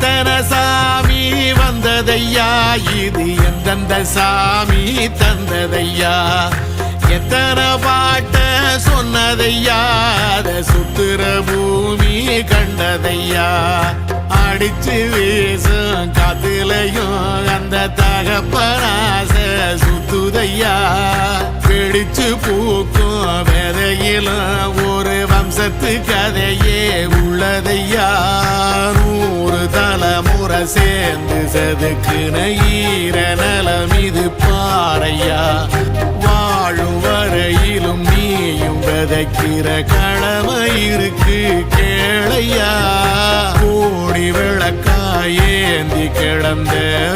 எத்தனை சாமி வந்ததையா, இது எந்தெந்த சாமி தந்ததையா, எத்தனை பாட்ட சொன்னதையா, அத சுத்துற பூமி கண்டதையா, அடிச்சு வீசும் காத்துலையும் அந்த தகப்பனாச சுத்துதையா, பிடிச்சு பூக்கும் விதையிலும் ஒரு வம்சத்து கதையே உள்ளதையா, 100 தலைமுறை சேர்ந்து செதுக்குன ஈர நலம் இது பாறையா, வாழும் வரையிலும் நீயும் விதைக்கிற கடமை இருக்கு கேளையா, கோடி விளக்காயேந்தி கிடந்த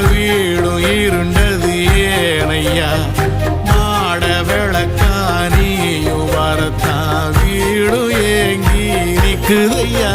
வீடும் இருண்டது ஏனையா, மாட விளக்கா நீயும் வரத்தான் வீடும் ஏங்கி நிக்குதையா.